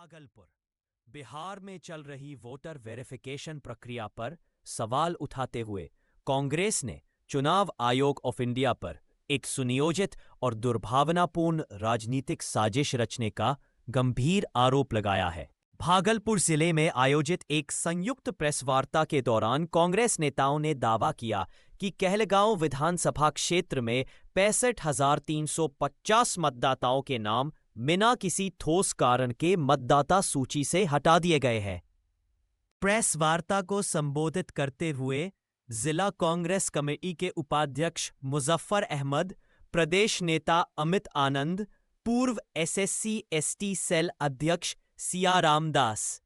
भागलपुर बिहार में चल रही वोटर वेरिफिकेशन प्रक्रिया पर सवाल उठाते हुए कांग्रेस ने चुनाव आयोग ऑफ इंडिया पर एक सुनियोजित और दुर्भावनापूर्ण राजनीतिक साजिश रचने का गंभीर आरोप लगाया है। भागलपुर जिले में आयोजित एक संयुक्त प्रेस वार्ता के दौरान कांग्रेस नेताओं ने दावा किया कि कहलगांव विधानसभा क्षेत्र में 65,350 मतदाताओं के नाम बिना किसी ठोस कारण के मतदाता सूची से हटा दिए गए हैं। प्रेस वार्ता को संबोधित करते हुए जिला कांग्रेस कमेटी के उपाध्यक्ष मुजफ्फर अहमद, प्रदेश नेता अमित आनंद, पूर्व SSC/ST सेल अध्यक्ष सिया रामदास,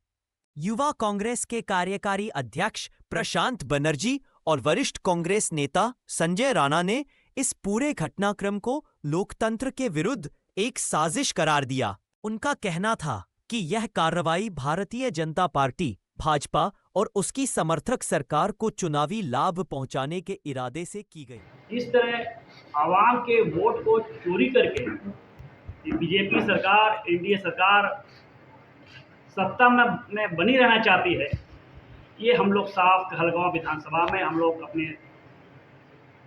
युवा कांग्रेस के कार्यकारी अध्यक्ष प्रशांत बनर्जी और वरिष्ठ कांग्रेस नेता संजय राणा ने इस पूरे घटनाक्रम को लोकतंत्र के विरुद्ध एक साजिश करार दिया। उनका कहना था कि यह कार्रवाई भारतीय जनता पार्टी भाजपा और उसकी समर्थक सरकार को चुनावी लाभ पहुंचाने के इरादे से की गई। इस तरह आवाम के वोट को चोरी करके बीजेपी सरकार, एनडीए सरकार सत्ता में बनी रहना चाहती है। ये हम लोग साफ कहलगांव विधानसभा में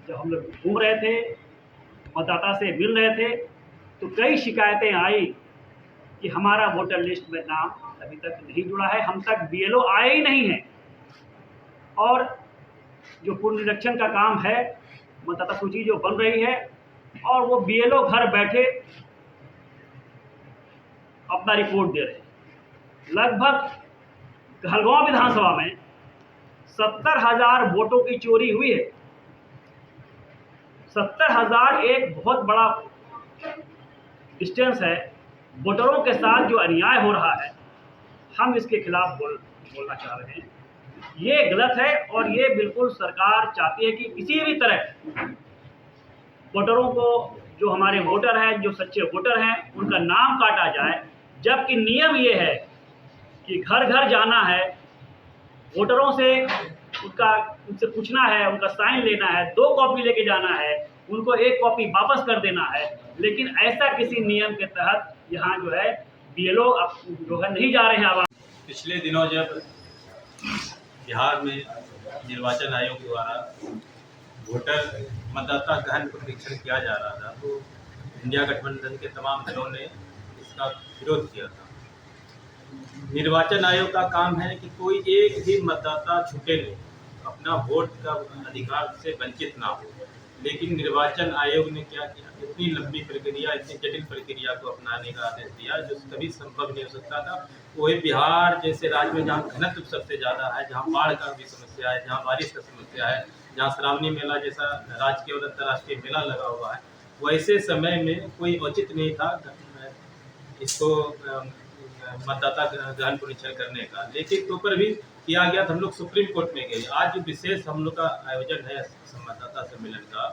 जब हम लोग घूम रहे थे, मतदाता से मिल रहे थे, तो कई शिकायतें आई कि हमारा वोटर लिस्ट में नाम अभी तक नहीं जुड़ा है, हम तक BLO आए ही नहीं है। और जो पुनरीक्षण का काम है, मतदाता सूची जो बन रही है, और वो BLO घर बैठे अपना रिपोर्ट दे रहे हैं। लगभग कहलगांव विधानसभा में 70,000 वोटों की चोरी हुई है। 70,000 एक बहुत बड़ा डिस्टेंस है। वोटरों के साथ जो अन्याय हो रहा है, हम इसके खिलाफ बोलना चाह रहे हैं। ये गलत है और ये बिल्कुल सरकार चाहती है कि किसी भी तरह वोटरों को, जो हमारे वोटर हैं, जो सच्चे वोटर हैं, उनका नाम काटा जाए। जबकि नियम ये है कि घर घर जाना है, वोटरों से उनसे पूछना है, उनका साइन लेना है, 2 कॉपी लेके जाना है, उनको 1 कॉपी वापस कर देना है। लेकिन ऐसा किसी नियम के तहत यहाँ जो है BLO जो है नहीं जा रहे हैं। पिछले दिनों जब बिहार में निर्वाचन आयोग द्वारा वोटर मतदाता गहन परीक्षण किया जा रहा था, तो इंडिया गठबंधन के तमाम दलों ने इसका विरोध किया था। निर्वाचन आयोग का काम है कि कोई एक भी मतदाता छूटे नहीं, अपना वोट का अधिकार से वंचित ना हो। लेकिन निर्वाचन आयोग ने क्या किया, इतनी लंबी प्रक्रिया, इतनी जटिल प्रक्रिया को अपनाने का आदेश दिया जो कभी संभव नहीं हो सकता था। वही बिहार जैसे राज्य में जहाँ घनत्व सबसे ज़्यादा है, जहाँ बाढ़ का भी समस्या है, जहाँ बारिश का समस्या है, जहाँ श्रावणी मेला जैसा राजकीय और अंतर्राष्ट्रीय मेला लगा हुआ है, वैसे समय में कोई औचित्य नहीं था इसको मतदाता गहन परीक्षण करने का। लेकिन तो पर भी किया गया तो हम लोग सुप्रीम कोर्ट में गए। आज जो विशेष हम लोग का आयोजन है संवाददाता सम्मेलन का,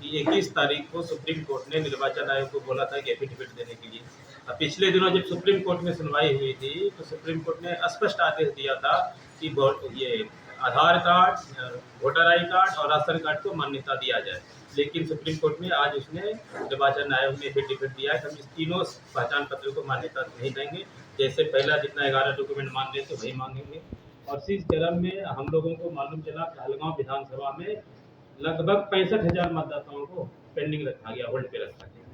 कि 21 तारीख को सुप्रीम कोर्ट ने निर्वाचन आयोग को बोला था कि एफिडेविट देने के लिए। अब पिछले दिनों जब सुप्रीम कोर्ट में सुनवाई हुई थी, तो सुप्रीम कोर्ट ने स्पष्ट आदेश दिया था कि ये आधार कार्ड, वोटर आई कार्ड और राशन कार्ड को मान्यता दिया जाए। लेकिन सुप्रीम कोर्ट में आज उसने, निर्वाचन आयोग ने एफिडेविट दिया है कि हम इस तीनों पहचान पत्रों को मान्यता नहीं देंगे। जैसे पहला जितना 11 डॉक्यूमेंट मांग रहे थे वही मांगेंगे। और इस क्रम में हम लोगों को मालूम चला कहलगांव विधानसभा में लगभग 65,000 मतदाताओं को पेंडिंग रखा गया, होल्ड पे रखा गया।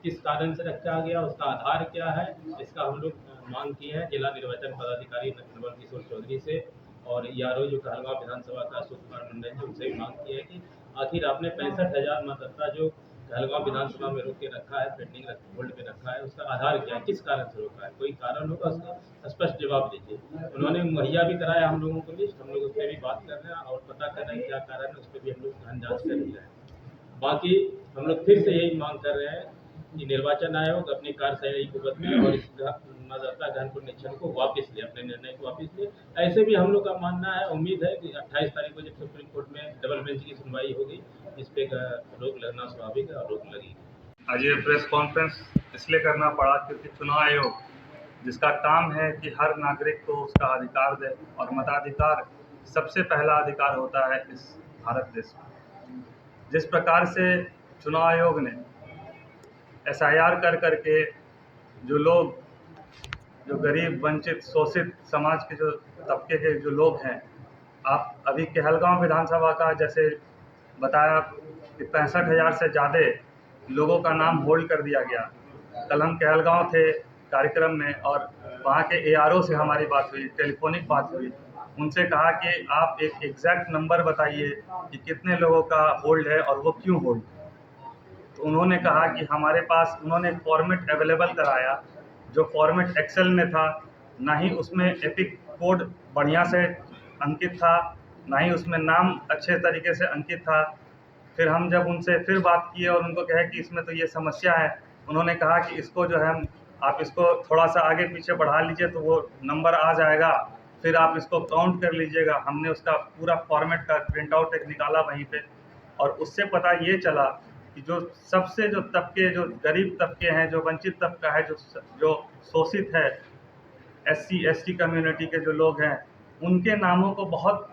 किस कारण से रखा गया, उसका आधार क्या है, इसका हम लोग मांग की है जिला निर्वाचन पदाधिकारी नवल किशोर चौधरी से, और ERO जो कहलगांव विधानसभा का अशोक कुमार मंडल है, उनसे भी मांग की है कि आखिर आपने 65,000 मतदाता जो कहलगांव विधानसभा में रोक के रखा है, पेंडिंग होल्ड पे रखा है, उसका आधार क्या है, किस कारण से रोका है, कोई कारण होगा उसका स्पष्ट जवाब दीजिए। उन्होंने मुहैया भी कराया हम लोगों को लिस्ट, हम लोग उस पर भी बात कर रहे हैं और पता कर रहे हैं क्या कारण है, उस पर भी हम लोग गहन जाँच कर ही रहे हैं। बाकी हम लोग फिर से यही मांग कर रहे हैं कि निर्वाचन आयोग अपनी कार्यशैली को बदले और इस मतदाता गहन परीक्षण को वापस ले, अपने निर्णय को वापस ले। ऐसे भी हम लोग का मानना है, उम्मीद है कि 28 तारीख को जब सुप्रीम कोर्ट में डबल बेंच की सुनवाई होगी, इस पे रोक लगना स्वाभाविक है और रोक लगेगी। आज ये प्रेस कॉन्फ्रेंस इसलिए करना पड़ा क्योंकि चुनाव आयोग जिसका काम है कि हर नागरिक को उसका अधिकार दे, और मताधिकार सबसे पहला अधिकार होता है इस भारत देश में। जिस प्रकार से चुनाव आयोग ने SIR कर करके जो लोग जो गरीब, वंचित, शोषित समाज के जो तबके के जो लोग हैं, आप अभी कहलगांव विधानसभा का जैसे बताया कि 65,000 से ज़्यादा लोगों का नाम होल्ड कर दिया गया। कल हम कहलगांव थे कार्यक्रम में और वहाँ के एआरओ से हमारी बात हुई, टेलीफोनिक बात हुई। उनसे कहा कि आप एक एग्जैक्ट नंबर बताइए कि कितने लोगों का होल्ड है और वो क्यों होल्ड। तो उन्होंने कहा कि हमारे पास, उन्होंने फॉर्मेट अवेलेबल कराया जो फॉर्मेट एक्सेल में था, ना ही उसमें एपिक कोड बढ़िया से अंकित था, ना ही उसमें नाम अच्छे तरीके से अंकित था। फिर हम जब उनसे फिर बात किए और उनको कहे कि इसमें तो ये समस्या है, उन्होंने कहा कि इसको जो है आप इसको थोड़ा सा आगे पीछे बढ़ा लीजिए तो वो नंबर आ जाएगा, फिर आप इसको काउंट कर लीजिएगा। हमने उसका पूरा फॉर्मेट का प्रिंट आउट एक निकाला वहीं पे, और उससे पता ये चला कि जो सबसे जो तबके, जो गरीब तबके हैं, जो वंचित तबका है, जो शोषित है, SC ST कम्युनिटी के जो लोग हैं, उनके नामों को बहुत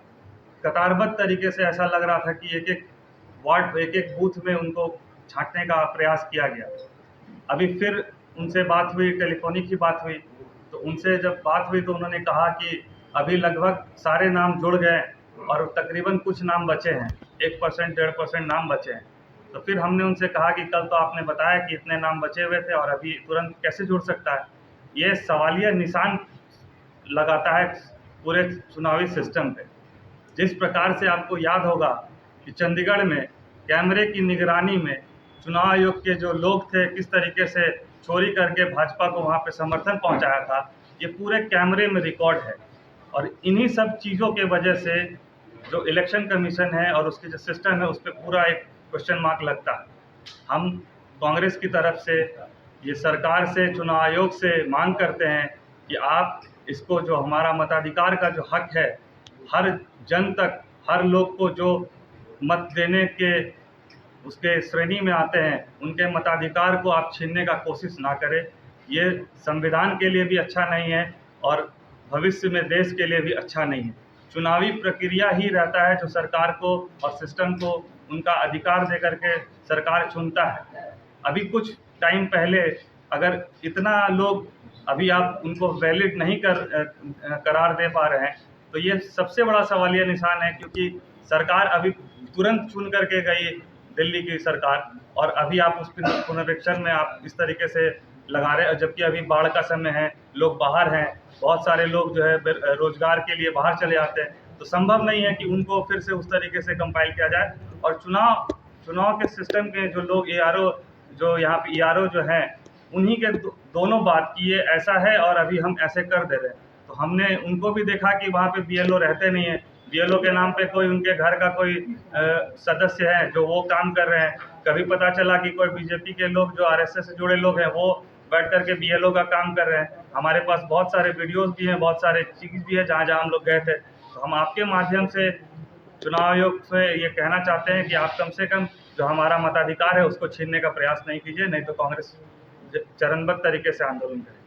कतारबद्ध तरीके से ऐसा लग रहा था कि एक एक वार्ड, एक एक बूथ में उनको छांटने का प्रयास किया गया। अभी फिर उनसे बात हुई, टेलीफोनिक की बात हुई, तो उनसे जब बात हुई तो उन्होंने कहा कि अभी लगभग सारे नाम जुड़ गए और तकरीबन कुछ नाम बचे हैं, 1% 1.5% नाम बचे हैं। तो फिर हमने उनसे कहा कि कल तो आपने बताया कि इतने नाम बचे हुए थे और अभी तुरंत कैसे जुड़ सकता है। ये सवालिया निशान लगाता है पूरे चुनावी सिस्टम पे। जिस प्रकार से आपको याद होगा कि चंडीगढ़ में कैमरे की निगरानी में चुनाव आयोग के जो लोग थे किस तरीके से चोरी करके भाजपा को वहाँ पे समर्थन पहुँचाया था, ये पूरे कैमरे में रिकॉर्ड है। और इन्हीं सब चीज़ों के वजह से जो इलेक्शन कमीशन है और उसके जो सिस्टम है उस पर पूरा एक क्वेश्चन मार्क लगता है। हम कांग्रेस की तरफ से ये सरकार से, चुनाव आयोग से मांग करते हैं कि आप इसको, जो हमारा मताधिकार का जो हक है, हर जन तक, हर लोग को जो मत देने के उसके श्रेणी में आते हैं, उनके मताधिकार को आप छीनने का कोशिश ना करें। ये संविधान के लिए भी अच्छा नहीं है और भविष्य में देश के लिए भी अच्छा नहीं है। चुनावी प्रक्रिया ही रहता है जो सरकार को और सिस्टम को उनका अधिकार दे करके सरकार चुनता है। अभी कुछ टाइम पहले अगर इतना लोग अभी आप उनको वैलिड नहीं करार दे पा रहे हैं, तो ये सबसे बड़ा सवालिया निशान है, क्योंकि सरकार अभी तुरंत चुन करके गई, दिल्ली की सरकार, और अभी आप उस पुनरीक्षण में आप इस तरीके से लगा रहे हैं, जबकि अभी बाढ़ का समय है, लोग बाहर हैं, बहुत सारे लोग जो है रोजगार के लिए बाहर चले आते हैं, तो संभव नहीं है कि उनको फिर से उस तरीके से कंपाइल किया जाए। और चुनाव के सिस्टम के जो लोग ARO, जो यहाँ पे ERO जो हैं, उन्हीं के दोनों बात की ये ऐसा है और अभी हम ऐसे कर दे रहे हैं। तो हमने उनको भी देखा कि वहाँ पे BLO रहते नहीं हैं, BLO के नाम पे कोई उनके घर का कोई सदस्य है जो वो काम कर रहे हैं। कभी पता चला कि कोई बीजेपी के लोग जो RSS से जुड़े लोग हैं वो बैठ करके BLO का काम कर रहे हैं। हमारे पास बहुत सारे वीडियोस भी हैं, बहुत सारे चीज़ भी है जहाँ हम लोग गए थे। तो हम आपके माध्यम से चुनाव आयोग से ये कहना चाहते हैं कि आप कम से कम जो हमारा मताधिकार है उसको छीनने का प्रयास नहीं कीजिए, नहीं तो कांग्रेस चरणबद्ध तरीके से आंदोलन करेगी।